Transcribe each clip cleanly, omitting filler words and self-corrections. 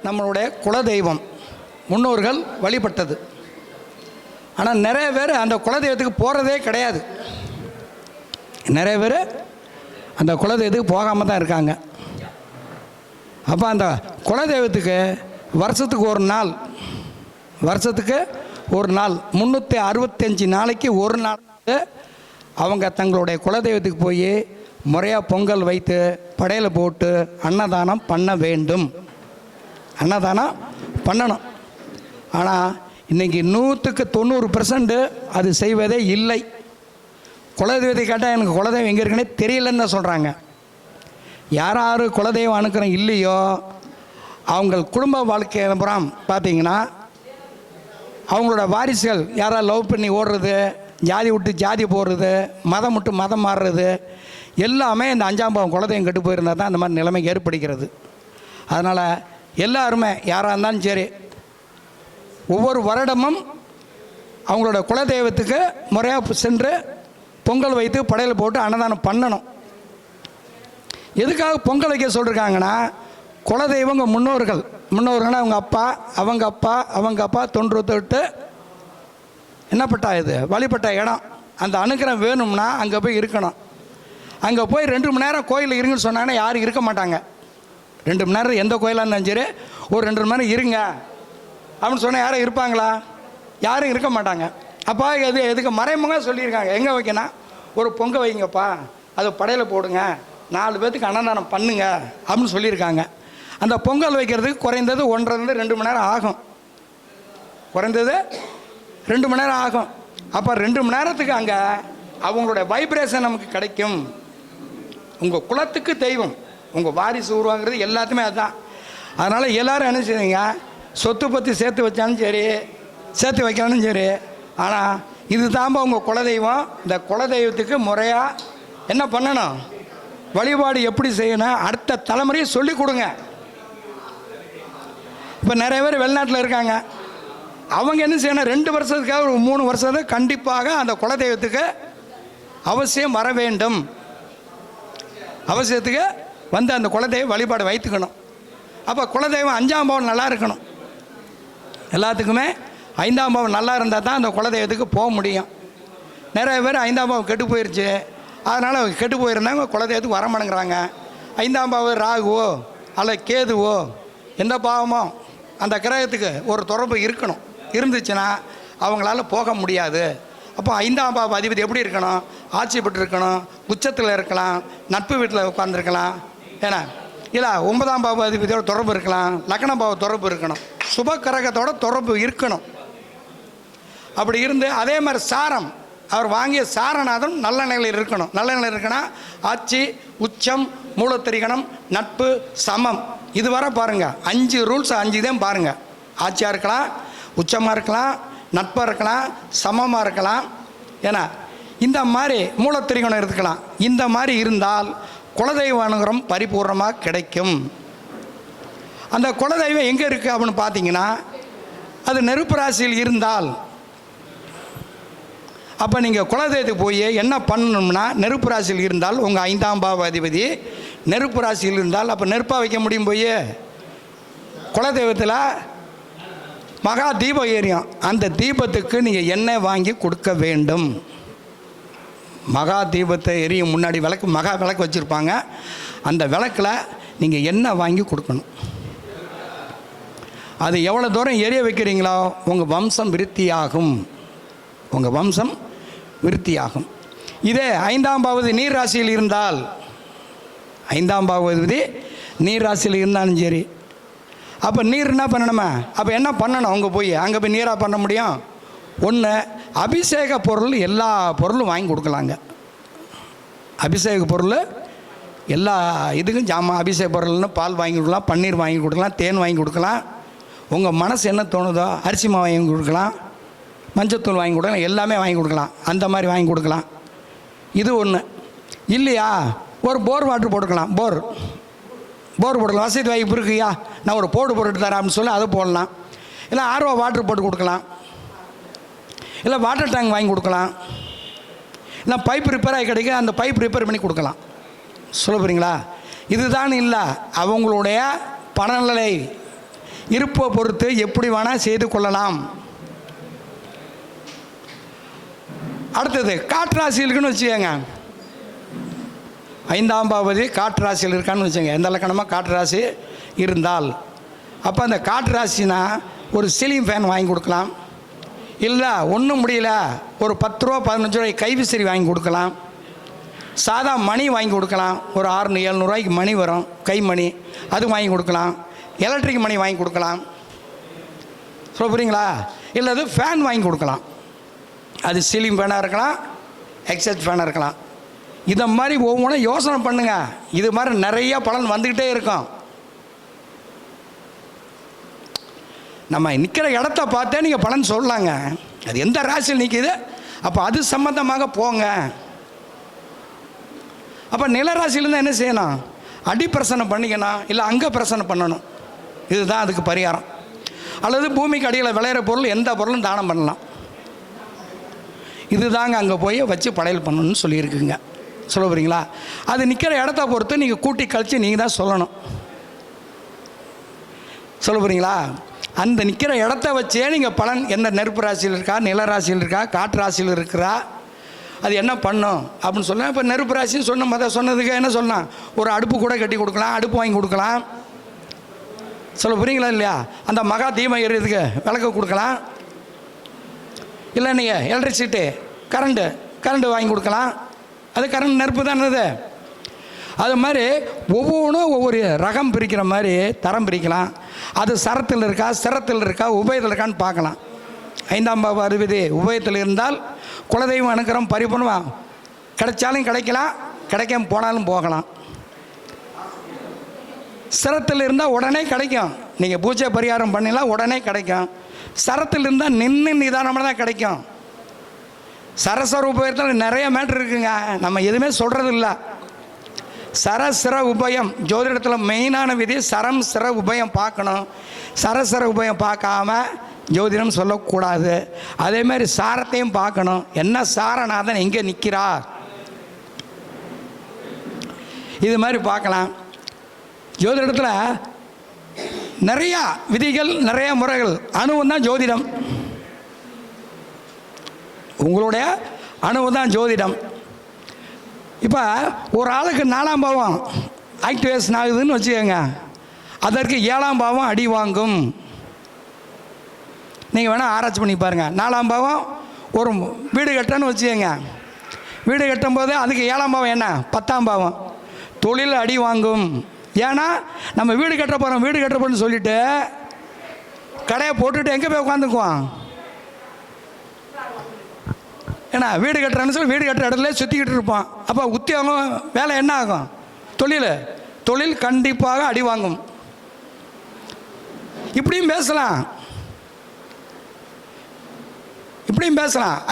நம்மளுடைய குலதெய்வம், முன்னோர்கள் வழிபட்டது. ஆனால் நிறைய பேர் அந்த குலதெய்வத்துக்கு போகிறதே கிடையாது. நிறைய பேர் அந்த குலதெய்வத்துக்கு போகாமல் தான் இருக்காங்க. அப்போ அந்த குலதெய்வத்துக்கு வருஷத்துக்கு ஒரு நாள் 365 நாளைக்கு ஒரு நாள் அவங்க தங்களுடைய குலதெய்வத்துக்கு போய் முறையாக பொங்கல் வைத்து படையல் போட்டு அன்னதானம் பண்ண வேண்டும். அன்னதானம் பண்ணணும். ஆனால் இன்றைக்கி 100% அது செய்வதே இல்லை. குலதெய்வத்தை கேட்டால் எனக்கு குலதெய்வம் எங்கே இருக்குன்னே தெரியலன்னு தான் சொல்கிறாங்க. யார் குலதெய்வம் அனுக்கிறோம் இல்லையோ அவங்க குடும்ப வாழ்க்கை புறம் பார்த்தீங்கன்னா அவங்களோட வாரிசுகள் யாராவது லவ் பண்ணி ஓடுறது, ஜாதி விட்டு ஜாதி போடுறது, மதம் விட்டு மதம் மாறுறது எல்லாமே இந்த 5ஆம் பாவம் குலதெய்வம் கெட்டு போயிருந்தால் தான் இந்த மாதிரி நிலைமை ஏற்படுகிறது. அதனால் எல்லாருமே யாராக இருந்தாலும் சரி ஒவ்வொரு வருடமும் அவங்களோட குலதெய்வத்துக்கு முறையாக சென்று பொங்கல் வைத்து படையல் போட்டு அன்னதானம் பண்ணணும். எதுக்காக பொங்கல் வைக்க சொல்லியிருக்காங்கன்னா குலதெய்வங்க முன்னோர்கள்னா அவங்க அப்பா தொன்று என்னப்பட்டா இது வழிபட்ட இடம். அந்த அனுக்கிரம் வேணும்னா அங்கே போய் இருக்கணும். அங்கே போய் 2 மணி நேரம் கோயிலில் இருங்கன்னு சொன்னாங்கன்னா யாரும் இருக்க மாட்டாங்க. 2 மணி நேரம் எந்த கோயிலாக இருந்தாலும் சரி ஒரு 2 மணி நேரம் இருங்க அப்படின்னு சொன்னால் யாரும் இருப்பாங்களா? யாரும் இருக்க மாட்டாங்க. அப்பா எதுக்கு மறைமுக சொல்லியிருக்காங்க. எங்கே வைக்கணும், ஒரு பொங்கல் வைங்கப்பா, அது படையில் போடுங்க, 4 பேர்த்துக்கு அன்னதானம் பண்ணுங்க அப்படின்னு சொல்லியிருக்காங்க. அந்த பொங்கல் வைக்கிறதுக்கு குறைந்தது 1.5 2 மணி நேரம் ஆகும். குறைந்தது 2 மணி நேரம் ஆகும். அப்போ 2 மணி நேரத்துக்கு அங்கே அவங்களுடைய வைப்ரேஷன் நமக்கு கிடைக்கும். உங்கள் குலத்துக்கு தெய்வம், உங்கள் வாரிசு உருவாங்கிறது எல்லாத்துமே அதுதான். அதனால் எல்லோரும் என்ன செய்வீங்க, சொத்து பற்றி சேர்த்து வச்சாலும் சரி சேர்த்து வைக்கணும் சரி, ஆனால் இது தாம்ப உங்கள் குலதெய்வம். இந்த குலதெய்வத்துக்கு முறையாக என்ன பண்ணணும், வழிபாடு எப்படி செய்யணும், அடுத்த தலைமுறையை சொல்லி கொடுங்க. இப்போ நிறைய பேர் வெளிநாட்டில் இருக்காங்க. அவங்க என்ன செய்யணும், 2 வருஷத்துக்காக ஒரு 3 வருஷத்துக்கு கண்டிப்பாக அந்த குலதெய்வத்துக்கு அவசியம் வர வேண்டும். அவசியத்துக்கு வந்து அந்த குலதெய்வ வழிபாடு வைத்துக்கணும். அப்போ குலதெய்வம் 5ஆம் பாவம் நல்லா இருக்கணும். எல்லாத்துக்குமே 5ஆம் பாவம் நல்லா இருந்தால் தான் அந்த குலதெய்வத்துக்கு போக முடியும். நிறைய பேர் 5ஆம் பாவம் கெட்டு போயிடுச்சு, அதனால் கெட்டு போயிருந்தாங்க குலதெய்வத்துக்கு வர மாட்டேங்கிறாங்க. 5ஆம் பாவம் ராகுவோ அல்ல கேதுவோ எந்த பாவமோ அந்த கிரகத்துக்கு ஒரு தொடர்பு இருக்கணும். இருந்துச்சுன்னா அவங்களால போக முடியாது. அப்போ 5ஆம் பாவ அதிபதி எப்படி இருக்கணும், ஆட்சி பெற்று இருக்கணும், உச்சத்தில் இருக்கலாம், நட்பு வீட்டில் உட்காந்துருக்கலாம். ஏன்னா இல்லை 9ஆம் பாவ அதிபதியோட தொடர்பு இருக்கலாம், லக்ன பாவ தொடர்பு இருக்கணும், சுப கிரகத்தோட தொடர்பு இருக்கணும். அப்படி இருந்து அதே மாதிரி சாரம் அவர் வாங்கிய சாரநாதம் நல்ல நிலையில் இருக்கணும். நல்ல நிலையில் இருக்குன்னா ஆட்சி, உச்சம், மூலத்திரிகணம், நட்பு, சமம், இது வர பாருங்கள். 5 ரூல்ஸ் 5 தான் பாருங்கள். ஆட்சியாக இருக்கலாம், உச்சமாக இருக்கலாம், நட்பாக இருக்கலாம், சமமாக இருக்கலாம். ஏன்னா இந்த மாதிரி மூலத்திரிகணம் இருக்கலாம். இந்த மாதிரி இருந்தால் குலதெய்வ அனுகிரகம் பரிபூர்ணமாக கிடைக்கும். அந்த குலதெய்வம் எங்கே இருக்குது அப்படின்னு பார்த்தீங்கன்னா அது நெருப்பு ராசியில் இருந்தால், அப்போ நீங்கள் குலதெய்வத்துக்கு போய் என்ன பண்ணணும்னா நெருப்பு ராசியில் இருந்தால் உங்கள் 5ஆம் பாவ அதிபதி நெருப்பு ராசியில் இருந்தால் அப்போ நெருப்பாக வைக்க முடியும். போய் குலதெய்வத்தில் மகா தீபம் எரியும். அந்த தீபத்துக்கு நீங்கள் எண்ணெய் வாங்கி கொடுக்க வேண்டும். மகா தீபத்தை எரியும் முன்னாடி மகா விளக்கு வச்சுருப்பாங்க. அந்த விளக்கில் நீங்கள் எண்ணெய் வாங்கி கொடுக்கணும். அது எவ்வளோ தூரம் எரிய வைக்கிறீங்களோ உங்கள் வம்சம் விருத்தியாகும். உங்கள் வம்சம் விருத்தியாகும். இதே 5ஆம் பாவதி நீர் ராசியில் இருந்தால், 5ஆம் பாவதி நீர் ராசியில் இருந்தாலும் சரி, அப்போ நீர் என்ன பண்ணணுமா, அப்போ என்ன பண்ணணும், அங்கே போய் நீராக பண்ண முடியும். ஒன்று, அபிஷேக பொருள் எல்லா பொருளும் வாங்கி கொடுக்கலாங்க. அபிஷேக பொருள் எல்லா இதுக்கும் ஜாமான், அபிஷேக பொருள்னு பால் வாங்கி கொடுக்கலாம், பன்னீர் வாங்கி கொடுக்கலாம், தேன் வாங்கி கொடுக்கலாம். உங்கள் மனசு என்ன தோணுதோ அரிசி மாவு வாங்கி கொடுக்கலாம், மஞ்சத்தூள் வாங்கி கொடுக்கலாம், எல்லாமே வாங்கி கொடுக்கலாம். அந்த மாதிரி வாங்கி கொடுக்கலாம். இது ஒன்று. இல்லையா ஒரு போர் வாட்ரு போட்டுக்கலாம். போர் போட்டுக்கலாம். வசதி வாய்ப்பு இருக்குயா, நான் ஒரு போட்டு தரேன் அப்படின்னு சொல்லி அதை போடலாம். இல்லை ஆர்வ வாட்ரு போட்டு கொடுக்கலாம். இல்லை வாட்டர் டேங்க் வாங்கி கொடுக்கலாம். இல்லை பைப் ரிப்பேர் ஆகி கிடைக்க அந்த பைப் ரிப்பேர் பண்ணி கொடுக்கலாம். சொல்ல போகிறீங்களா? இதுதான் இல்லை, அவங்களுடைய பணநிலை இருப்பை பொறுத்து எப்படி வேணால் செய்து கொள்ளலாம். அடுத்தது காற்று ராசியில் இருக்குன்னு வச்சுக்கோங்க. 5ஆம் பாவதி காற்று ராசியில் இருக்கான்னு வச்சுங்க. எந்த லக்கணமாக காற்று ராசி இருந்தால், அப்போ அந்த காற்று ராசினா ஒரு சீலிங் ஃபேன் வாங்கி கொடுக்கலாம். இல்லை ஒன்றும் முடியல, ஒரு 10 ரூபா 15 ரூபாய்க்கு கைவிசிறி வாங்கி கொடுக்கலாம். சாதா மணி வாங்கி கொடுக்கலாம். ஒரு 600-700 ரூபாய்க்கு மணி வரும், கை மணி, அது வாங்கி கொடுக்கலாம். எலக்ட்ரிக் மணி வாங்கி கொடுக்கலாம். சொல்ல புரியுங்களா? இல்லை அது ஃபேன் வாங்கி கொடுக்கலாம். அது சீலிங் ஃபேனாக இருக்கலாம், எக்ஸாஸ்ட் ஃபேனாக இருக்கலாம். இதை மாதிரி ஒவ்வொன்றும் யோசனை பண்ணுங்க. இது மாதிரி நிறைய பலன் வந்துக்கிட்டே இருக்கும். நம்ம நிற்கிற இடத்த பார்த்தே நீங்கள் பலன் சொல்லலாங்க. அது எந்த ராசியில் நிற்கிது, அப்போ அது சம்மந்தமாக போங்க. அப்போ நில ராசியிலேருந்து என்ன செய்யணும்? அடி பிரசனை பண்ணிக்கணும், இல்லை அங்கே பிரசனை பண்ணணும். இதுதான் அதுக்கு பரிகாரம். அல்லது பூமிக்கு அடியில் விளையிற பொருள் எந்த பொருளும் தானம் பண்ணலாம். இதுதாங்க அங்கே போய் வச்சு படையல் பண்ணணும்னு சொல்லியிருக்குங்க. சொல்ல போகிறீங்களா? அது நிற்கிற இடத்த பொறுத்து நீங்கள் கூட்டி கழித்து நீங்கள் தான் சொல்லணும். சொல்ல போகிறீங்களா? அந்த நிற்கிற இடத்த வச்சே நீங்கள் பலன், எந்த நெருப்பு ராசியில் இருக்கா, நில ராசியில் இருக்கா, காற்று ராசியில் இருக்கிறா, அது என்ன பண்ணும் அப்படின்னு சொன்னால், இப்போ நெருப்பு ராசின்னு சொன்ன சொன்னதுக்கு என்ன சொல்லலாம்? ஒரு அடுப்பு கூட கட்டி கொடுக்கலாம், அடுப்பு வாங்கி கொடுக்கலாம். சொல்ல புரியுங்களா இல்லையா? அந்த மகா தீபம் எறியதுக்கு விளக்கு கொடுக்கலாம். இல்லை நீங்கள் எலக்ட்ரிசிட்டி கரண்ட்டு வாங்கி கொடுக்கலாம். அது கரண்ட் நெருப்பு தானது. அது மாதிரி ஒவ்வொன்றும் ஒவ்வொரு ரகம் பிரிக்கிற மாதிரி தரம் பிரிக்கலாம். அது சரத்தில் இருக்கா, சிரத்தில் இருக்கா, உபயத்தில் இருக்கான்னு பார்க்கலாம். 5ஆம் பாவ அதிபதி உபயத்தில் இருந்தால் குலதெய்வம் அனுக்கிறம் பரிபூர்ணமாக கிடைச்சாலும் கிடைக்கலாம், கிடைக்காம போனாலும் போகலாம். சிரத்தில் இருந்தால் உடனே கிடைக்கும். நீங்கள் பூஜை பரிகாரம் பண்ணிடலாம், உடனே கிடைக்கும். சரத்தில் இருந்தால் நின்று நிதானமாக தான் கிடைக்கும். சரஸ்வர உபயத்தில் நிறைய மேட்ரு இருக்குங்க, நம்ம எதுவுமே சொல்கிறது இல்லை. சரசிர உபயம் ஜோதிடத்தில் மெயினான விதி சரம் சிர உபயம் பார்க்கணும். சரசிர உபயம் பார்க்காம ஜோதிடம் சொல்லக்கூடாது. அதேமாதிரி சாரத்தையும் பார்க்கணும். என்ன சாரநாதன் எங்கே நிற்கிறார், இது மாதிரி பார்க்கலாம். ஜோதிடத்தில் நிறையா விதிகள், நிறைய முறைகள். அணுவம் தான் ஜோதிடம். உங்களுடைய அணுவம் தான் ஜோதிடம். இப்போ ஒரு ஆளுக்கு 4ஆம் பாவம் ஆக்டிவேஷன் ஆகுதுன்னு வச்சுக்கோங்க, அதற்கு 7ஆம் பாவம் அடி வாங்கும். நீங்கள் வேணால் ஆராய்ச்சி பண்ணி பாருங்கள். 4ஆம் பாவம் ஒரு வீடு கட்டணும்னு வச்சுக்கோங்க, வீடு கட்டும்போது அதுக்கு 7ஆம் பாவம் என்ன? 10ஆம் பாவம். தொழில் அடி வாங்கும். ஏன்னா நம்ம வீடு கட்ட போகிறோம்னு சொல்லிவிட்டு கடையை போட்டுட்டு எங்கே போய் உட்காந்துக்குவோம்? ஏன்னா வீடு கட்டுறேன்னு சொல்லி வீடு கட்டுற இடத்துல சுற்றிக்கிட்டு இருப்போம். அப்போ உத்தியோகம் வேலை என்ன ஆகும்? தொழில் கண்டிப்பாக அடி வாங்கும். இப்படியும் பேசலாம்.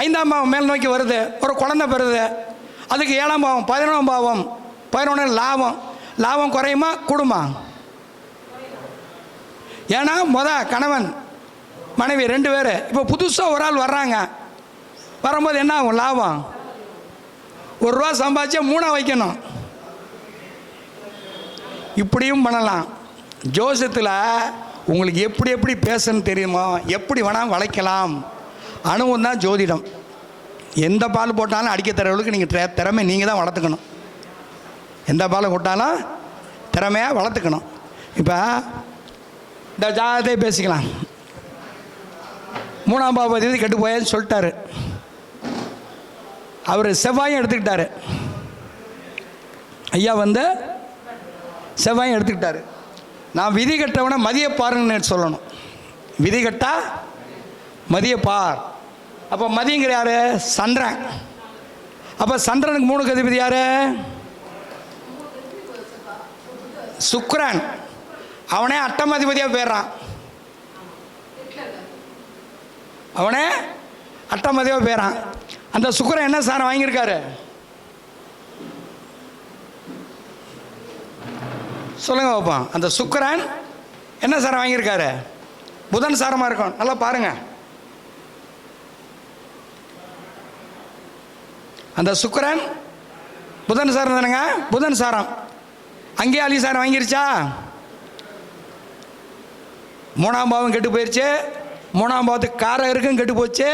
5ஆம் பாவம் மேல் நோக்கி வருது, ஒரு குழந்தை பெறுது, அதுக்கு 7ஆம் பாவம் 11ஆம் பாவம். 11 லாபம் குறையுமா கூடுமா? ஏன்னா கணவன் மனைவி 2 பேர், இப்போ புதுசாக ஒரு ஆள் வர்றாங்க. வரும்போது என்ன ஆகும்? லாபம். 1 ரூபா சம்பாதிச்சா 3 வைக்கணும். இப்படியும் பண்ணலாம். ஜோசியத்தில் உங்களுக்கு எப்படி பேசணும்னு தெரியுமோ, எப்படி வேணால் வளைக்கலாம். அணுவும் தான் ஜோதிடம். எந்த பால் போட்டாலும் அடிக்க தரவளுக்கு நீங்கள் திறமை நீங்கள் தான் வளர்த்துக்கணும். எந்த பாலை போட்டாலும் திறமையாக வளர்த்துக்கணும். இப்போ இந்த ஜாதகத்தை பேசிக்கலாம். 3ஆம் பாவதி கெட்டு போயான்னு சொல்லிட்டாரு. அவர் செவ்வாயும் எடுத்துக்கிட்டாரு. ஐயா செவ்வாயும் எடுத்துக்கிட்டாரு. நான் விதி கட்டவனை மதிய பாருங்கன்னு சொல்லணும். விதி கட்டா மதிய பார். அப்போ மதியங்கிற யாரு? சந்திரன். அப்போ சந்திரனுக்கு 3க்கு அதிபதி யாரு? சுக்கிரன். அவனே அட்டம் அதிபதியாக போயிடுறான். அவனே அட்டம் அதிபதியாக போயிடறான். அந்த சுக்கிரன் என்ன சாரம் வாங்கியிருக்காரு சொல்லுங்க பார்ப்போம். அந்த சுக்கிரன் என்ன சாரம் வாங்கியிருக்காரு? புதன் சாரமாக இருக்கும். நல்லா பாருங்க. அந்த சுக்கிரன் புதன் சாரம் தானுங்க. புதன் சாரம் அங்கேயே அலி சாரம் வாங்கிருச்சா? மூணாம் பாவம் கெட்டு போயிடுச்சு. மூணாம் பாவத்துக்கு காரம் இருக்கும் கெட்டு போச்சு.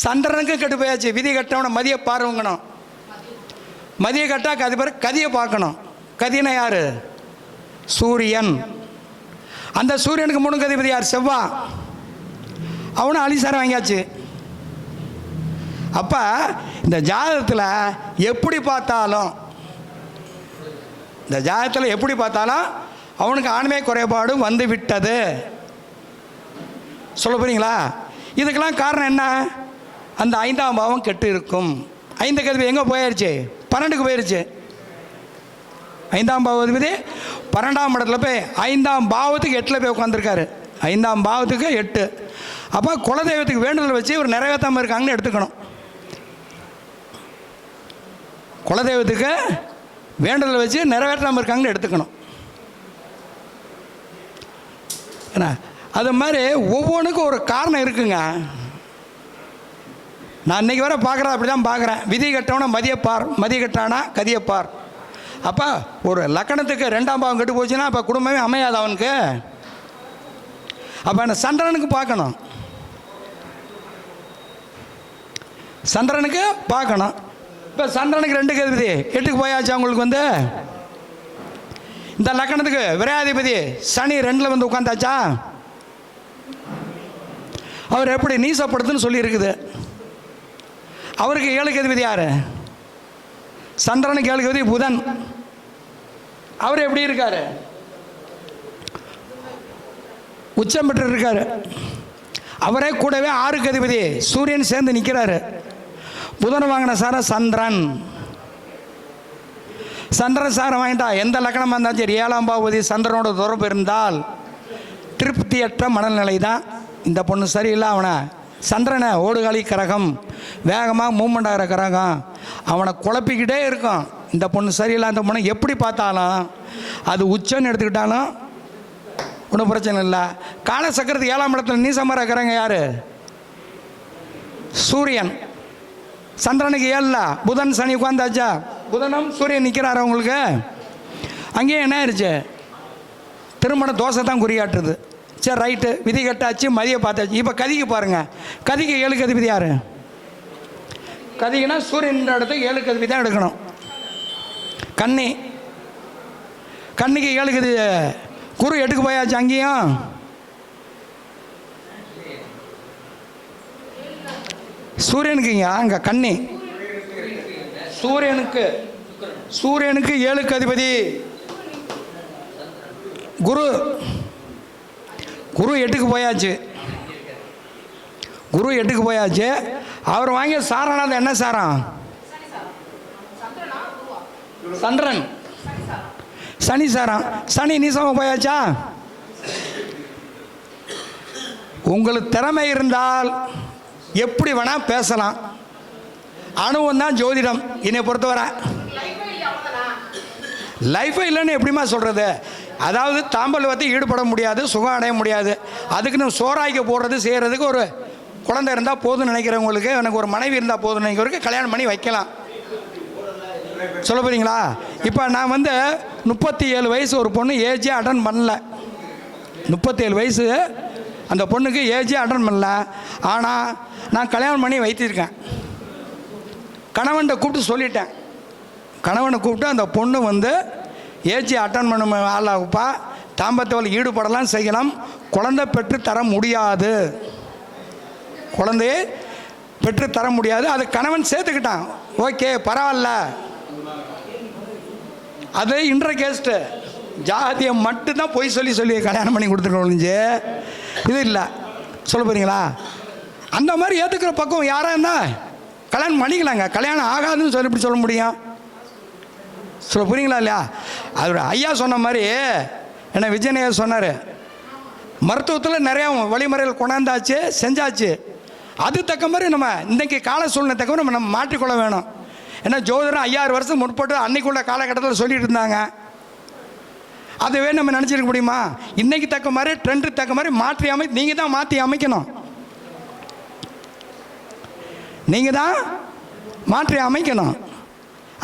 சந்திரனுக்கும் கெட்டு போயாச்சு. விதி கட்டவனை மதிய பார்வங்கணும். மதிய கட்டாக்கு அது பேர் கதியை பார்க்கணும். கதினா யார்? சூரியன். அந்த சூரியனுக்கு மூணு கதிபதி யார்? செவ்வாய். அவனும் அலிசாரம் வாங்கியாச்சு. அப்போ இந்த ஜாதகத்தில் எப்படி பார்த்தாலும் அவனுக்கு ஆண்மை குறைபாடு வந்து விட்டது. சொல்ல போறீங்களா? இதுக்கெல்லாம் காரணம் என்ன? அந்த 5ஆம் பாவம் கெட்டு இருக்கும். 5 கதிபதி எங்கே போயிடுச்சு? 12க்கு போயிடுச்சு. 5ஆம் பாவதிபதி 12ஆம் இடத்துல போய் 5ஆம் பாவத்துக்கு 8ல் போய் உட்காந்துருக்காரு. 5ஆம் பாவத்துக்கு 8. அப்போ குலதெய்வத்துக்கு வேண்டுதல் வச்சு ஒரு நிறைவேற்றாமல் இருக்காங்கன்னு எடுத்துக்கணும். குலதெய்வத்துக்கு வேண்டுதல் வச்சு நிறைவேற்றாமல் இருக்காங்கன்னு எடுத்துக்கணும். ஏன்னா அது மாதிரி ஒவ்வொன்றுக்கும் ஒரு காரணம் இருக்குங்க. நான் இன்றைக்கி வர பார்க்குறேன், அப்படி தான் பார்க்குறேன். விதி கட்டவனா மதியப்பார், மதிய கட்டானா கதியப்பார். அப்போ ஒரு லக்கணத்துக்கு 2ஆம் பாவம் கெட்டு போச்சுன்னா அப்போ குடும்பமே அமையாது அவனுக்கு. அப்போ என்ன சந்திரனுக்கு பார்க்கணும். சந்திரனுக்கு பார்க்கணும். இப்போ சந்திரனுக்கு 2 கதிபதி 8க்கு போயாச்சு. அவங்களுக்கு வந்து இந்த லக்கணத்துக்கு விரையாதிபதி சனி 2ல் வந்து உட்காந்தாச்சா. அவர் எப்படி நீசப்படுத்துன்னு சொல்லியிருக்குது. அவருக்கு 7 கதிபதி யார்? சந்திரனுக்கு 7 கதிபதி புதன். அவர் எப்படி இருக்காரு? உச்சம் பெற்று இருக்காரு. அவரே கூடவே 6 கதிபதி சூரியன் சேர்ந்து நிற்கிறாரு. புதன் வாங்கின சாரம் சந்திரன். சந்திரன் சாரம் வாங்கிட்டா எந்த லக்கணமாக இருந்தாலும் சரி, 7ஆம் பாவதி சந்திரனோட தொடர்பு இருந்தால் திருப்தியற்ற மனநிலை தான். இந்த பொண்ணு சரியில்லை, அவனை சந்திரனை ஓடுகாலி கிரகம், வேகமாக மூமெண்ட் ஆகிற கிரகம், அவனை குழப்பிக்கிட்டே இருக்கும். இந்த பொண்ணு சரியில்லை, அந்த பொண்ணை எப்படி பார்த்தாலும் அது உச்சன்னு எடுத்துக்கிட்டாலும் ஒன்றும் பிரச்சனை இல்லை. காலசக்கரத்துக்கு 7ஆம் இடத்துல நீசமாக இருக்கிறாங்க யார்? சூரியன். சந்திரனுக்கு 7ல் புதன் சனி உட்காந்தாச்சா. புதனும் சூரியன் நிற்கிறாரு அவங்களுக்கு. அங்கேயும் என்ன ஆயிடுச்சு? திருமண தோசை தான் குறியாட்டுறது. சரி ரைட்டு, விதி கட்டாச்சு, மதிய பார்த்தாச்சு. இப்போ கதிக்கு பாருங்கள். கதிக்கு 7 கதிபதி யார்? கதிக்குன்னா சூரியன் இடத்துக்கு 7 கதிபதி தான் எடுக்கணும். கன்னி. கன்னிக்கு 7 கதிபதி. குரு 8க்கு போயாச்சு. அங்கேயும் சூரியனுக்குங்க அங்கே கன்னி. சூரியனுக்கு 7 கதிபதி குரு. குரு 8க்கு போயாச்சு. குரு 8க்கு போயாச்சு. அவர் வாங்கிய சாரனாத என்ன சாரம்? சந்திரன். சனி சாரம். சனி நீசமாக போயாச்சா. உங்களுக்கு திறமை இருந்தால் எப்படி வேணால் பேசலாம். அணுவம் தான் ஜோதிடம் என்னை பொறுத்தவரை. லைஃபே இல்லைன்னு எப்படிமா சொல்கிறது? அதாவது தாம்பல்வத்தை ஈடுபட முடியாது, சுகம் அடைய முடியாது. அதுக்குன்னு சோறாய்க்க போடுறது செய்கிறதுக்கு ஒரு குழந்தை இருந்தால் போதும்னு நினைக்கிறவங்களுக்கு, எனக்கு ஒரு மனைவி இருந்தால் போதும்னு நினைக்கிறவருக்கு கல்யாணம் பண்ணி வைக்கலாம். சொல்ல போகிறீங்களா? இப்போ நான் வந்து 37 வயசு ஒரு பொண்ணு ஏஜே அட்டன் பண்ணல. 37 வயசு அந்த பொண்ணுக்கு ஏஜே அட்டன் பண்ணல. ஆனால் நான் கல்யாணம் பண்ணி வைத்திருக்கேன். கணவன்கிட்ட கூப்பிட்டு சொல்லிட்டேன். கணவனை கூப்பிட்டு அந்த பொண்ணு வந்து ஏஜி அட்டன் பண்ண ஆளாகுப்பா, தாம்பத்தியத்தில் ஈடுபடலாம் செய்யலாம், குழந்தை பெற்று தர முடியாது, குழந்தையை பெற்று தர முடியாது. அது கணவன் சேர்த்துக்கிட்டான். ஓகே பரவாயில்ல. அது இன்டர்கேஸ்ட்டு ஜாதியை மட்டும்தான் பொய் சொல்லி கல்யாணம் பண்ணி கொடுத்துருக்கோம் ஒழிஞ்சு இது இல்லை. சொல்ல போகிறீங்களா? அந்த மாதிரி ஏற்றுக்கிற பக்கம் யாராக இருந்தால் கல்யாணம் பண்ணிக்கலாங்க. கல்யாணம் ஆகாதுன்னு சொல்லி இப்படி சொல்ல முடியும்? சொல்ல புரியுங்களா இல்லையா? அதோட ஐயா சொன்ன மாதிரி என்ன விஜயனையா சொன்னார், மருத்துவத்தில் நிறையா வழிமுறைகள் கொண்டாந்தாச்சு, செஞ்சாச்சு. அது தக்க மாதிரி நம்ம இன்றைக்கி கால சூழ்நிலை தக்க நம்ம மாற்றிக்கொள்ள வேணும். ஏன்னா ஜோதிடம் 5000 வருஷம் முற்பட்டு அன்னைக்குள்ள காலகட்டத்தில் சொல்லிட்டு இருந்தாங்க. அதுவே நம்ம நினச்சிருக்க முடியுமா? இன்றைக்கி தக்க மாதிரி ட்ரெண்டு தக்க மாதிரி மாற்றி நீங்கள் தான் மாற்றி அமைக்கணும். நீங்கள் தான் மாற்றி அமைக்கணும்.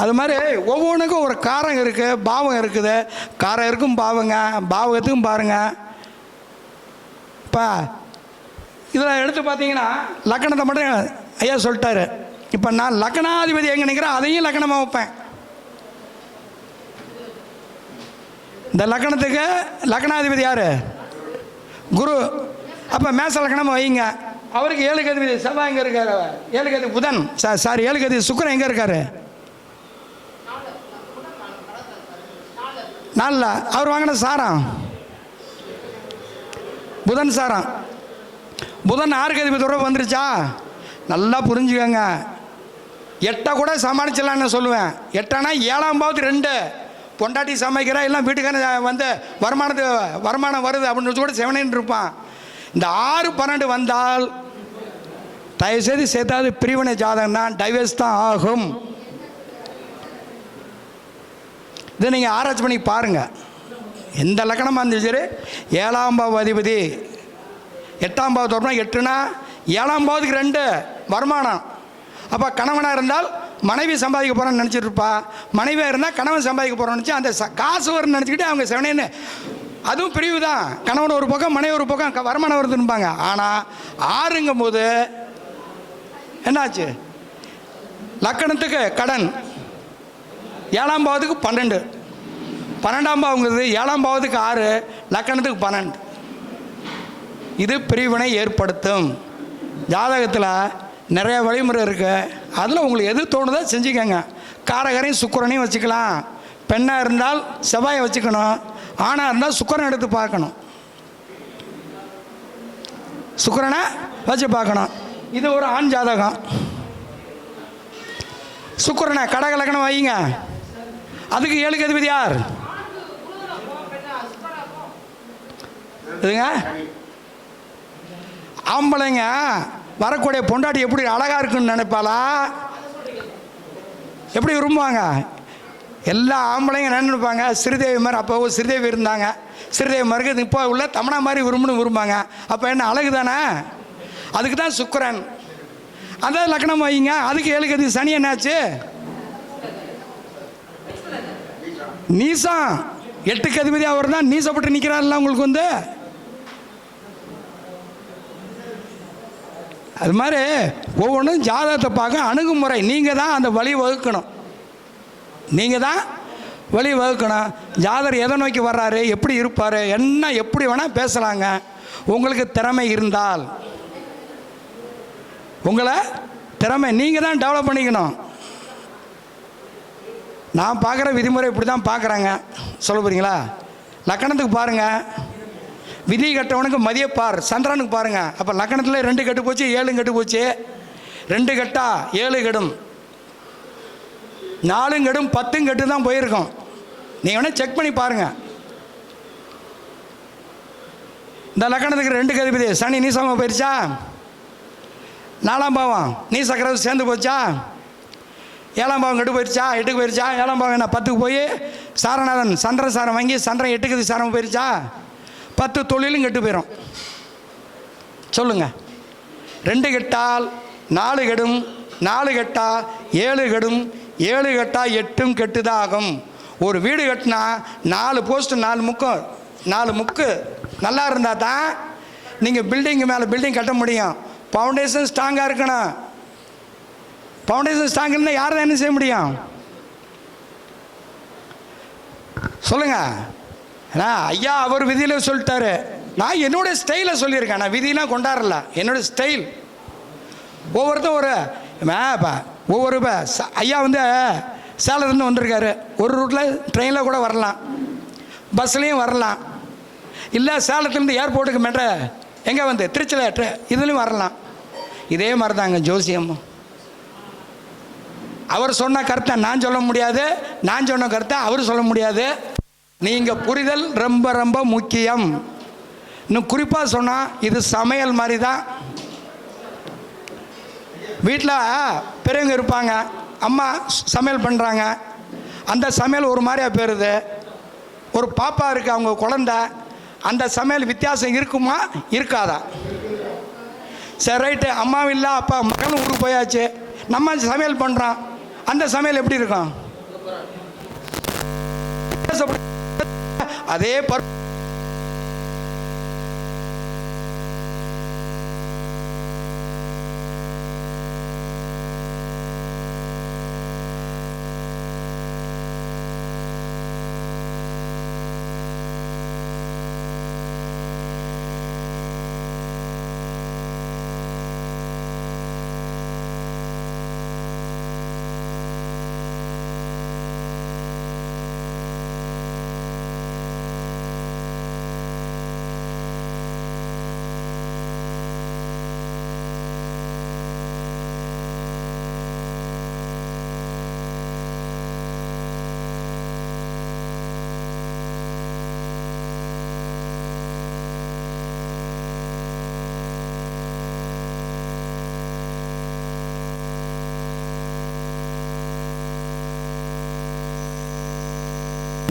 அது மாதிரி ஒவ்வொன்றுக்கும் ஒரு காரம் இருக்குது, பாவம் இருக்குது. காரம் இருக்கும் பாவங்க, பாவகத்துக்கும் பாருங்கள். இப்போ இதில் எடுத்து பார்த்தீங்கன்னா லக்கணத்தை மட்டும் ஐயா சொல்லிட்டாரு. இப்போ நான் லக்கணாதிபதி எங்கே நிற்கிறேன் அதையும் லக்கணமாக வைப்பேன். இந்த லக்கணத்துக்கு லக்கணாதிபதி யார்? குரு. அப்போ மேச லக்கணம் வைங்க. அவருக்கு 7க்கு அதிபதி செவ்வாய் எங்கே இருக்காரு? 7க்கு அதிபதி புதன். சாரி 7க்கு அதிபதி சுக்கிரன் எங்கே இருக்காரு? 4ல். அவர் வாங்கின சாரம் புதன் சாரம். புதன் 6க்கு அதிபதி தொடர்பு வந்துருச்சா? நல்லா புரிஞ்சுக்கோங்க. 8 கூட சமாளிச்சிடலான்னு சொல்லுவேன். 8ஆனா 7ஆம் பாவத்து 2 பொண்டாட்டி சமைக்கிறா எல்லாம் வீட்டுக்கான வந்து வருமானம் வருது அப்படின்னு கூட செவனேன்னு இருப்பான். இந்த 6 12 வந்தால் தயவுசெய்து சேர்த்தாது பிரிவினை ஜாதகம்னா டைவர்ஸ் தான் ஆகும். இதை நீங்கள் ஆராய்ச்சி பண்ணி பாருங்கள். எந்த லக்கணமாக இருந்துச்சு சரி 7ஆம் பாவ அதிபதி 8ஆம் பாவத்து வரணும். 8னா 7ஆம் பாவத்துக்கு 2 வருமானம். அப்போ கணவனாக இருந்தால் மனைவி சம்பாதிக்க போகிறோன்னு நினச்சிட்டு இருப்பா. மனைவியாக இருந்தால் கணவன் சம்பாதிக்க போகிறோன்னு நினச்சி அந்த காசு வரும்னு நினச்சிக்கிட்டு அவங்க செவனேன்னு அதுவும் பிரிவு தான். கணவன் ஒரு பக்கம் மனைவி ஒரு பக்கம் வருமானம் வருதுன்னுப்பாங்க. ஆனால் 6ங்கும் போது என்னாச்சு? லக்கணத்துக்கு கடன் 7ஆம் பாவத்துக்கு 12, 12ஆம் பாவங்கிறது 7ஆம் பாவத்துக்கு 6, லக்கணத்துக்கு 12. இது பிரிவினை ஏற்படுத்தும். ஜாதகத்தில் நிறைய வழிமுறை இருக்குது. அதில் உங்களுக்கு எது தோணுதோ செஞ்சுக்கோங்க. காரகரையும் சுக்கிரனையும் வச்சுக்கலாம். பெண்ணாக இருந்தால் செவ்வாயை வச்சுக்கணும். ஆணாக இருந்தால் சுக்கிரனை எடுத்து பார்க்கணும். சுக்கிரனை வச்சு பார்க்கணும். இது ஒரு ஆண் ஜாதகம். சுக்கிரனை கடக லக்கணம் வைங்க. அதுக்கு 7க்கு அதிபதி யார்? இதுங்க ஆம்பளைங்க வரக்கூடிய பொண்டாட்டி எப்படி அழகாக இருக்குன்னு நினைப்பாளா? எப்படி விரும்புவாங்க? எல்லா ஆம்பளைங்க நினைப்பாங்க ஸ்ரீதேவி மாதிரி. அப்போ ஸ்ரீதேவி இருந்தாங்க. ஸ்ரீதேவி மாதிரி இப்போ உள்ள தமனா மாதிரி விரும்பாங்க. அப்போ என்ன அழகு தானே? அதுக்கு தான் சுக்கிரன். அந்த லக்கணம் வைங்க. அதுக்கு 7க்கு அதிபதி சனி என்னாச்சு? நீசம். 8க்கு அதிபதி அவர் தான் நீசப்பட்டு நிற்கிறார்ல. உங்களுக்கு வந்து அது மாதிரி ஒவ்வொன்றும் ஜாதகத்தை பார்க்க அணுகுமுறை. நீங்கள் தான் அந்த வழி வகுக்கணும். நீங்கள் தான் வழி வகுக்கணும். ஜாதகர் எதை நோக்கி வர்றாரு, எப்படி இருப்பார், என்ன எப்படி வேணால் பேசலாங்க. உங்களுக்கு திறமை இருந்தால் உங்களை திறமை நீங்கள் தான் டெவலப் பண்ணிக்கணும். நான் பார்க்குற விதிமுறை இப்படி தான் பார்க்குறாங்க. சொல்ல போகிறீங்களா? லக்கணத்துக்கு பாருங்கள். விதி கட்டவனுக்கு மதியப்பார். சந்திரனுக்கு பாருங்கள். அப்போ லக்கணத்தில் 2 கெட்டு போச்சு, 7 கெட்டு போச்சு. 2 கெட்டா 7 கெடும், 4 கெடும், 10 கெட்டு தான் போயிருக்கோம். நீங்கள் வேணால் செக் பண்ணி பாருங்கள். இந்த லக்கணத்துக்கு 2க்கு அதிபதி சனி நீசமாக போயிடுச்சா? 4ஆம் பாவம் நீ சக்கரவு சேர்ந்து போச்சா? 7ஆம் பாவம் கெட்டு போயிடுச்சா? 8க்கு போயிடுச்சா? 7ஆம் பாவம் என்ன 10க்கு போய் சாரநாதன் சந்திரன் சாரம் வாங்கி சந்திரன் 8க்கு சாரம் போயிடுச்சா? 10 தொழிலும் கெட்டு போயிடும். சொல்லுங்கள். 2 கெட்டால் 4 கெடும், 4 கெட்டா 7 கெடும், 7 கெட்டா 8ம் கெட்டுதான் ஆகும். ஒரு வீடு கட்டினா 4 போஸ்ட் 4 முக்கு நல்லா இருந்தால் தான் நீங்கள் பில்டிங்கு மேலே பில்டிங் கட்ட முடியும். ஃபவுண்டேஷன் ஸ்ட்ராங்காக இருக்கணும். ஃபவுண்டேஷன் ஸ்ட்ராங் இருந்தால் யார் தான் என்ன செய்ய முடியும்? சொல்லுங்கள். ஏன்னா ஐயா அவர் விதியில் சொல்லிட்டாரு. நான் என்னோடய ஸ்டைலை சொல்லியிருக்கேன். நான் விதியெலாம் கொண்டாடல. என்னோடய ஸ்டைல். ஒவ்வொருத்தரும் ஒவ்வொரு ஐயா வந்து சேலத்துலேருந்து வந்திருக்காரு. ஒரு ரூட்டில் ட்ரெயினில் கூட வரலாம், பஸ்லேயும் வரலாம். இல்லை சேலத்துலேருந்து ஏர்போர்ட்டுக்கு மெட்ர எங்கே வந்து திருச்சியில் இதுலேயும் வரலாம். இதே மாதிரி தாங்க ஜோசியம். அவர் சொன்ன கருத்தை நான் சொல்ல முடியாது, நான் சொன்ன கருத்தை அவர் சொல்ல முடியாது. நீங்கள் புரிதல் ரொம்ப ரொம்ப முக்கியம். இன்னும் குறிப்பாக சொன்னால் இது சமையல் மாதிரி தான். வீட்டில் பெரியவங்க இருப்பாங்க, அம்மா சமையல் பண்ணுறாங்க. அந்த சமையல் ஒரு மாதிரியாக போயிடுது. ஒரு பாப்பா இருக்குது, அவங்க குழந்த, அந்த சமையல் வித்தியாசம் இருக்குமா இருக்காதா? சரி ரைட்டு, அம்மாவும் இல்லை அப்பா மகனும் ஊருக்கு போயாச்சு, நம்ம சமையல் பண்ணுறோம். அந்த சமையல் எப்படி இருக்கும்? அதே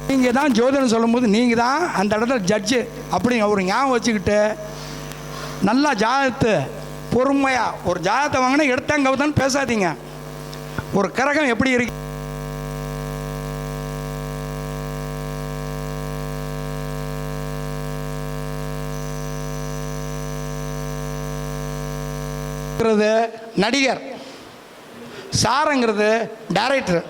நீங்கள் தான் ஜோதிடம் சொல்லும்போது நீங்கள் தான் அந்த இடத்துல ஜட்ஜு அப்படிங்க ஒரு ஞாபகம் வச்சுக்கிட்டு நல்லா ஜாதகத்தை பொறுமையாக ஒரு ஜாதகத்தை வாங்கினா எடுத்தாங்க தான் பேசாதீங்க. ஒரு கிரகம் எப்படி இருக்கு நடிகர், சாரங்கிறது டைரக்டர்.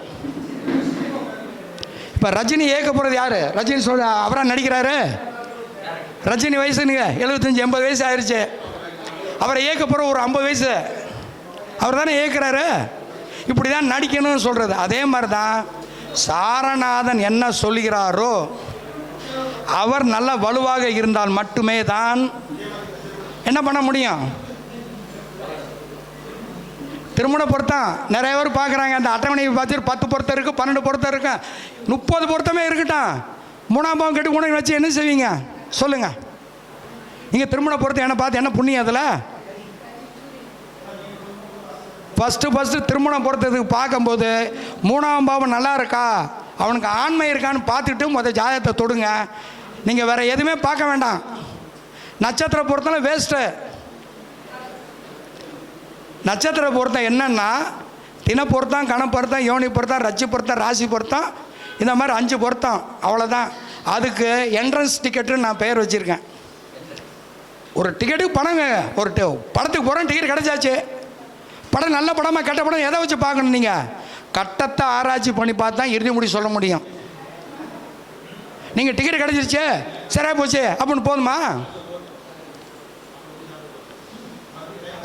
இப்போ ரஜினி இயக்க போகிறது யார்? ரஜினி அவரா நடிக்கிறாரு? ரஜினி வயசுங்க 75-80 வயசு ஆயிடுச்சு. அவரை இயக்க போகிற ஒரு 50 வயசு அவர் தானே இயக்குறாரு. இப்படி தான் நடிக்கணும்னு சொல்கிறது. அதே மாதிரி தான் சாரநாதன் என்ன சொல்கிறாரோ அவர் நல்ல வலுவாக இருந்தால் மட்டுமே தான் என்ன பண்ண முடியும். திருமண பொருத்தம் நிறைய பேர் பார்க்குறாங்க. அந்த அட்டவணையை பார்த்து 10 பொருத்தம் இருக்குது, 12 பொருத்தம் இருக்கு, 30 பொருத்தமே இருக்கட்டும். 3ஆம் பாவம் கெட்டு 3 வச்சு என்ன செய்வீங்க சொல்லுங்கள்? நீங்கள் திருமண பொருத்தம் என்ன பார்த்து என்ன புண்ணியம் அதில்? ஃபஸ்ட்டு திருமண பொருத்தத்துக்கு பார்க்கும்போது 3ஆம் பாவம் நல்லா இருக்கா, அவனுக்கு ஆண்மை இருக்கான்னு பார்த்துட்டு முதல் ஜாதகத்தை தொடுங்க. நீங்கள் வேறு எதுவுமே பார்க்க வேண்டாம். நட்சத்திர பொருத்தம் வேஸ்ட்டு. நட்சத்திர பொருத்தம் என்னன்னா தின பொருத்தம், கண பொருத்தம், யோனி பொருத்தம், ரச்சி பொருத்தம், ராசி பொருத்தம், இந்த மாதிரி 5 பொருத்தம், அவ்வளோதான். அதுக்கு என்ட்ரன்ஸ் டிக்கெட்டுன்னு நான் பெயர் வச்சுருக்கேன். ஒரு டிக்கெட்டுக்கு பணங்க. ஒரு படத்துக்கு போகிறோம், டிக்கெட் கிடச்சாச்சு. படம் நல்ல படமாக கெட்ட படம் எதை வச்சு பார்க்கணும்? நீங்கள் கட்டத்தை ஆராய்ச்சி பண்ணி பார்த்து தான் இறுதி முடி சொல்ல முடியும். நீங்கள் டிக்கெட் கிடச்சிருச்சு சரியாக போச்சு அப்படின்னு போதுமா?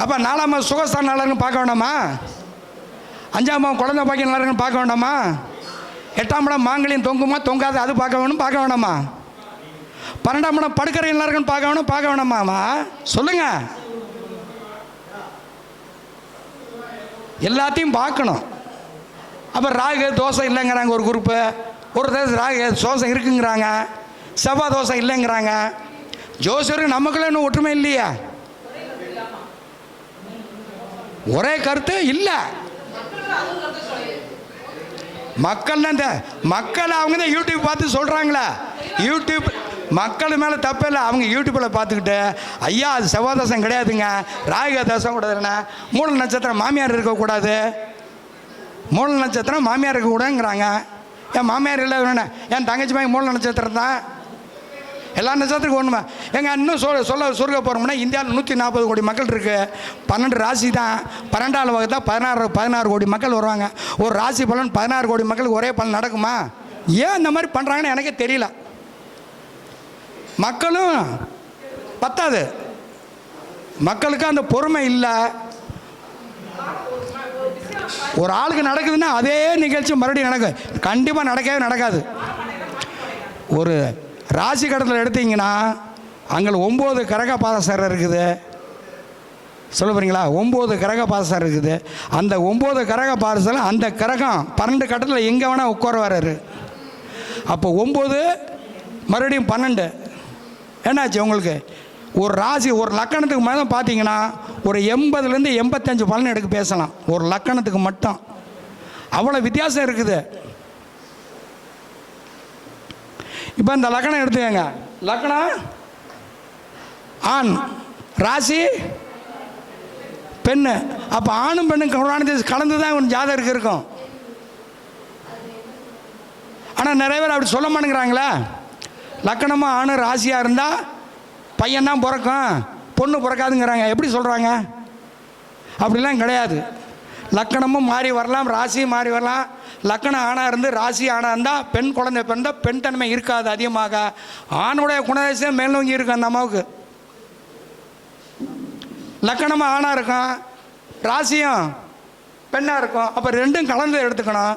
அப்போ 4ஆம் சுகஸ்தானம் நல்லா இருக்குன்னு பார்க்க வேண்டாமா? 5ஆம் குழந்தை பாக்கியம் நல்லா இருக்குன்னு பார்க்க வேண்டாமா? 8ஆம் இடம் மாங்கல்யம் தொங்குமா தொங்காது அது பார்க்க வேண்டாமா? 12ஆம் இடம் படுக்கறை நல்லா இருக்குன்னு பார்க்க வேண்டாமா? சொல்லுங்க. எல்லாத்தையும் பார்க்கணும். அப்போ ராகு தோசை இல்லைங்கிறாங்க ஒரு குரூப்பு, ஒரு ராகு தோசை இருக்குங்கிறாங்க, செவ்வாய் தோசை இல்லைங்கிறாங்க. ஜோசியருக்கு நமக்குள்ள இன்னும் ஒற்றுமை இல்லையா? ஒரே கருத்து இல்லை. மக்கள் தான் மக்கள் அவங்க தான் யூடியூப் பார்த்து சொல்கிறாங்களே. யூடியூப் மக்கள் மேலே தப்பு இல்லை. அவங்க யூடியூப்பில் பார்த்துக்கிட்டு ஐயா அது செவ்வாய் தோசம் கிடையாதுங்க, ராகு தோசம் கூடாதுன்னா, மூல நட்சத்திரம் மாமியார் இருக்கக்கூடாது, மூல நட்சத்திரம் மாமியார் இருக்கக்கூடாதுங்கிறாங்க. என் மாமியார் இல்லை வேணேன், என் தங்கச்சி மாதிரி மூல நட்சத்திரம் தான். எல்லா நட்சத்திரத்துக்கும் ஒன்றுமா எங்கள் இன்னும் சொல்ல போகிறோம்னா இந்தியாவில் 140 கோடி மக்கள் இருக்குது. 12 ராசி தான். 12ஆவது வகை தான் 16 கோடி மக்கள் வருவாங்க. ஒரு ராசி பலன் 16 கோடி மக்களுக்கு ஒரே பலன் நடக்குமா? ஏன் இந்த மாதிரி பண்ணுறாங்கன்னு எனக்கே தெரியல. மக்களும் பத்தாது, மக்களுக்கு அந்த பொறுமை இல்லை. ஒரு ஆளுக்கு நடக்குதுன்னா அதே நிகழ்ச்சி மறுபடியும் நடக்கும். கண்டிப்பாக நடக்காது. ஒரு ராசி கடத்தில் எடுத்தீங்கன்னா அங்கே 9 கிரக பாதசாரம் இருக்குது. சொல்ல போகிறீங்களா? 9 கிரக பாதசாரம் இருக்குது. அந்த 9 கிரக பாதசாரம் அந்த கிரகம் 12 கட்டத்தில் எங்கே வேணால் உட்கார வர்றாரு. அப்போ 9 மறுபடியும் 12 என்னாச்சு உங்களுக்கு? ஒரு ராசி ஒரு லக்கணத்துக்கு மேலே பார்த்தீங்கன்னா ஒரு 80லேருந்து 85 பலன் எடுக்க பேசலாம். ஒரு லக்கணத்துக்கு மட்டும் அவ்வளோ வித்தியாசம் இருக்குது. இப்போ இந்த லக்கணம் எடுத்துக்கங்க. லக்கணம் ஆண், ராசி பெண்ணு. அப்போ ஆணும் பெண்ணும் கலந்து தான் ஒரு ஜாதகருக்கு இருக்கும். ஆனால் நிறைய பேர் அப்படி சொல்ல மாட்டேங்கிறாங்களே. லக்கணமாக ஆணு ராசியாக இருந்தால் பையன்தான் பிறக்கும், பொண்ணு பிறக்காதுங்கிறாங்க. எப்படி சொல்கிறாங்க? அப்படிலாம் கிடையாது. லக்கணமும் மாறி வரலாம், ராசியும் மாறி வரலாம். லக்கணம் ஆணாக இருந்து ராசி ஆணாக இருந்தால் பெண் குழந்தை பிறந்தால் பெண் தன்மை இருக்காது. அதிகமாக ஆணுடைய குணதேசம் மேல்நோங்கி இருக்கும். அந்த அம்மாவுக்கு லக்கணமாக ஆணாக இருக்கும், ராசியும் பெண்ணாக இருக்கும். அப்போ ரெண்டும் கலந்து எடுத்துக்கணும்.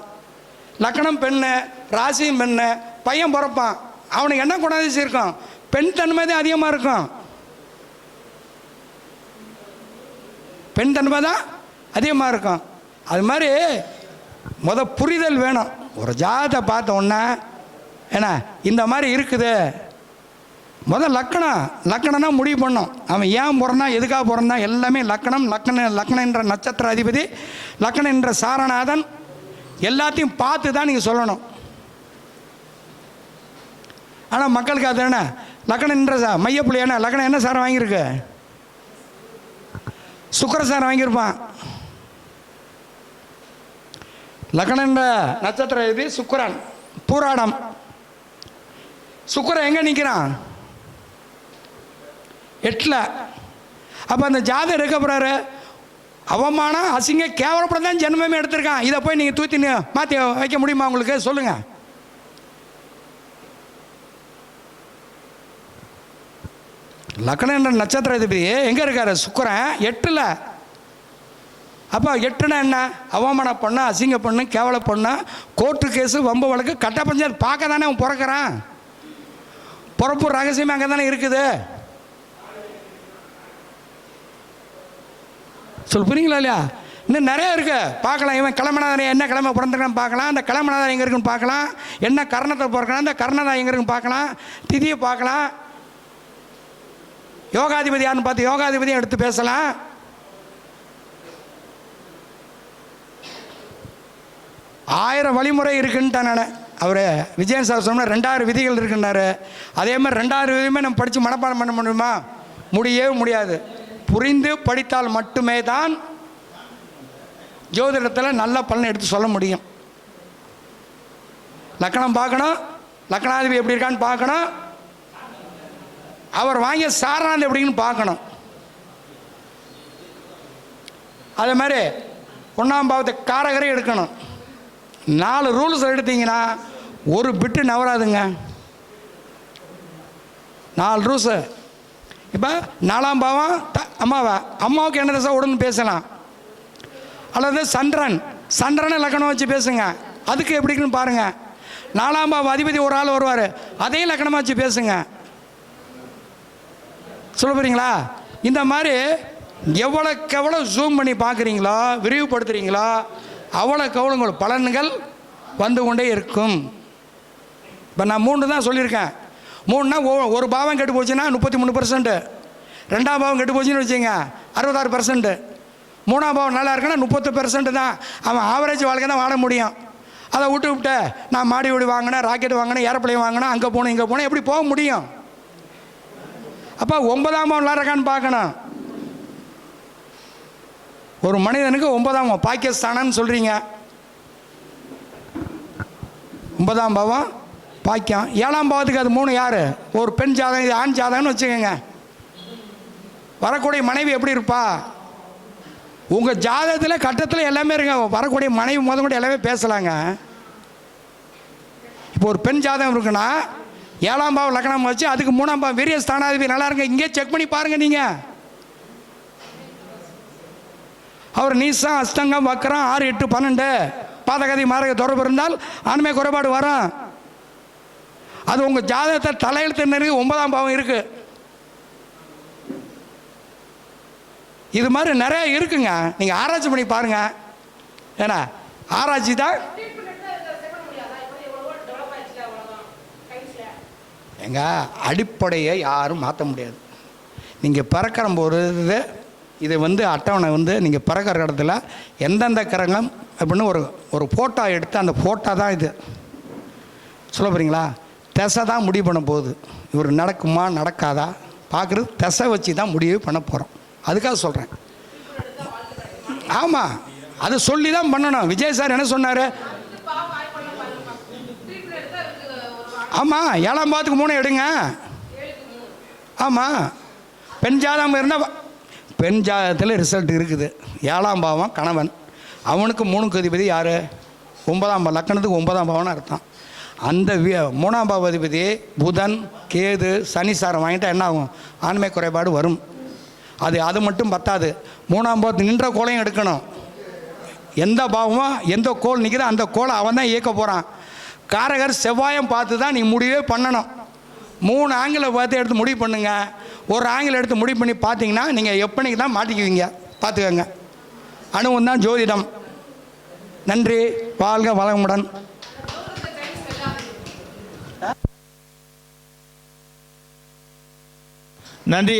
லக்கணம் பெண்ணு, ராசியும் பெண்ணு, பையன் பிறப்பான். அவனுக்கு என்ன குணதேசம் இருக்கும்? பெண் தன்மை தான் அதிகமாக இருக்கும். பெண் தன்மை தான் அதிகமாக இருக்கும். அது மாதிரி புரிதல் வேணும். ஒரு ஜாதகத்தை பார்த்த உடனே ஏன்னா இந்த மாதிரி இருக்குது, லக்கணம்னா முடிவு பண்ணோம். அவன் ஏன் பிறந்தான், எதுக்காக பிறந்தான், எல்லாமே லக்கணம் என்ற நட்சத்திர அதிபதி, லக்கணம் என்ற சாரநாதன் எல்லாத்தையும் பார்த்து தான் நீங்கள் சொல்லணும். ஆனால் மக்களுக்கு அது என்ன லக்கணம் என்ற மையப்புள்ளி என்ன லக்கணம் என்ன சாரம் வாங்கியிருக்கு? சுக்கிர சாரம் வாங்கியிருப்பான். லக்கணம் என்ற நட்சத்திரம் இது சுக்கிரன், பூராடம். சுக்கிரன் எங்கே நிற்கிறான்? 8ல். அப்போ அந்த ஜாதகம் இருக்க போகிறாரு அவமானம் அசிங்க கேவலப்பட தான் ஜென்மமே எடுத்திருக்கான். இதை போய் நீங்கள் தூத்தி மாற்றி வைக்க முடியுமா உங்களுக்கு? சொல்லுங்கள். லக்னம் என்ற நட்சத்திரதிபதி எங்கே இருக்காரு? சுக்கிரன் 8ல். அப்போ 8னா என்ன? அவமானம் பண்ண, அசிங்க பண்ணு, கேவல பண்ண, கோர்ட்டு கேஸு, வம்பு வழக்கு, கட்ட பஞ்சாயத்து பார்க்க தானே அவன் பிறக்கிறான். பிறப்பு ரகசியமே அங்கே தானே இருக்குது. சொல் புரியுங்களா இல்லையா? இன்னும் நிறைய இருக்கு பார்க்கலாம். இவன் கிழமனாதாரி என்ன கிழமை பிறந்திருக்கான்னு பார்க்கலாம். அந்த கிழமனாதாரி எங்கே இருக்குன்னு பார்க்கலாம். என்ன கர்ணத்தை பிறக்கலாம், அந்த கர்ணதா எங்கே இருக்குன்னு பார்க்கலாம். திதியை பார்க்கலாம். யோகாதிபதி யாருன்னு பார்த்து யோகாதிபதியும் எடுத்து பேசலாம். ஆயிரம் வழிமுறை இருக்குன்ட்டான் நான். அவர் விஜயன் சார் சொன்னால் 2000 விதிகள் இருக்குன்னாரு. அதே மாதிரி 2000 விதியுமே நம்ம படித்து மனப்பாடம் பண்ண முடியுமா? முடியவே முடியாது. புரிந்து படித்தால் மட்டுமே தான் ஜோதிடத்தில் நல்ல பலனை எடுத்து சொல்ல முடியும். லக்கணம் பார்க்கணும், லக்கணாதிபதி எப்படி இருக்கான்னு பார்க்கணும், அவர் வாங்கிய சாரணாந்தி எப்படின்னு பார்க்கணும். அதே மாதிரி 1ஆம் பாவத்தை காரகரை எடுக்கணும். 4 ரூல்ஸ் எடுத்தீங்கன்னா ஒரு பிட்டு நவராதுங்க. 4 ரூல்ஸு. இப்போ 4ஆம் பாவம் அம்மாவுக்கு என்ன தசை உடனே பேசலாம். அல்லது சந்திரனை லக்கணம் வச்சு பேசுங்க. அதுக்கு எப்படின்னு பாருங்கள். 4ஆம் பாவம் அதிபதி ஒரு ஆள் வருவார், அதையும் லக்கணமாக வச்சு பேசுங்க. சொல்ல போகிறீங்களா? இந்த மாதிரி எவ்வளோக்கு எவ்வளோ ஜூம் பண்ணி பார்க்குறீங்களோ, விரிவுபடுத்துகிறீங்களோ, அவ்வளோக்கு எவ்வளோ உங்களுக்கு பலன்கள் வந்து கொண்டே இருக்கும். இப்போ நான் 3 தான் சொல்லியிருக்கேன். 3னா ஒரு பாவம் கெட்டு போச்சுன்னா 33%, 2ஆம் பாவம் கெட்டு போச்சுன்னு வச்சுங்க 66%, 3ஆம் பாவம் நல்லா இருக்குன்னா 30% தான். அவன் ஆவரேஜ் வாழ்க்கை தான் வாழ முடியும். அதை விட்டு நான் மாடி வீடு வாங்கினேன், ராக்கெட் வாங்கினேன், ஏரோப்ளேன் வாங்கினேன், அங்கே போனேன் இங்கே போனேன், எப்படி போக முடியும்? அப்போ 9ஆம் பாவம் நல்லா இருக்கான்னு பார்க்கணும். ஒரு மனிதனுக்கு 9ஆம் பாவம் பாக்கியஸ்தானம்னு சொல்கிறீங்க. 9ஆம் பாவம் பாக்கியம். 7ஆம் பாவத்துக்கு அது 3 யார்? ஒரு பெண் ஜாதகம், இது ஆண் ஜாதகம்னு வச்சுக்கோங்க. வரக்கூடிய மனைவி எப்படி இருப்பா? உங்கள் ஜாதகத்தில் கட்டத்தில் எல்லாமே இருங்க. வரக்கூடிய மனைவி கூட எல்லாமே பேசலாங்க. இப்போ ஒரு பெண் ஜாதகம் இருக்குன்னா 7ஆம் பாவம் லக்னம் வச்சு அதுக்கு 3ஆம் பாவம் வீரிய ஸ்தானாதிபதி நல்லா இருங்க. இங்கே செக் பண்ணி பாருங்கள். நீங்கள் அவர் நீசம், அஸ்தங்கம், வக்கரம், 6, 8, 12 பாதகதி மாரக தொடர்பு இருந்தால் ஆண்மை குறைபாடு வரும். அது உங்கள் ஜாதகத்தை தலையெழுத்து 9ஆம் பாவம் இருக்குது. இது மாதிரி நிறைய இருக்குங்க. நீங்கள் ஆராய்ச்சி பண்ணி பாருங்க. ஏன்னா ஆராய்ச்சி தான் எங்க அடிப்படையை யாரும் மாற்ற முடியாது. நீங்கள் பிறக்கிற போது இது அட்டவணை நீங்கள் பிறக்கிற இடத்துல எந்தெந்த கிரகம் அப்படின்னு ஒரு ஃபோட்டோ எடுத்து அந்த ஃபோட்டோ தான் இது சொல்ல போகிறீங்களா? திசை தான் முடிவு பண்ண போகுது. இவர் நடக்குமா நடக்காதா பார்க்குறது திசை வச்சு தான் முடிவு பண்ண போகிறோம். அதுக்காக சொல்கிறேன். ஆமாம், அது சொல்லி தான் பண்ணணும். விஜய் சார் என்ன சொன்னார்? ஆமாம், 7ஆம் பாவத்துக்கு 3 எடுங்க. ஆமாம், பெண் ஜாதகம் இருந்தால் பெண் ஜாதகத்தில் ரிசல்ட் இருக்குது. 7ஆம் பாவம் கணவன், அவனுக்கு 3க்கு அதிபதி யார்? 9ஆம் பாவம். லக்கணத்துக்கு 9ஆம் பாவம்னு அர்த்தம். அந்த 3ஆம் பாவ அதிபதி புதன், கேது, சனி சாரம் வாங்கிட்டால் என்ன ஆகும்? ஆண்மை குறைபாடு வரும். அது மட்டும் பத்தாது. 3ஆம் பாவத்து நின்ற கோளையும் எடுக்கணும். எந்த பாவமோ எந்த கோள் நிற்கிதோ அந்த கோளை அவன் தான் இயக்க போகிறான். காரகர் செவ்வாயம் பார்த்து தான் நீங்கள் முடிவே பண்ணணும். 3 ஆங்கிளை பார்த்து எடுத்து முடிவு பண்ணுங்க. ஒரு ஆங்கிள் எடுத்து முடிவு பண்ணி பார்த்தீங்கன்னா நீங்கள் எப்பனைக்கு தான் மாட்டிக்குவீங்க. பார்த்துக்கோங்க. அணுவும் தான் ஜோதிடம். நன்றி. வாழ்க வளமுடன். நன்றி.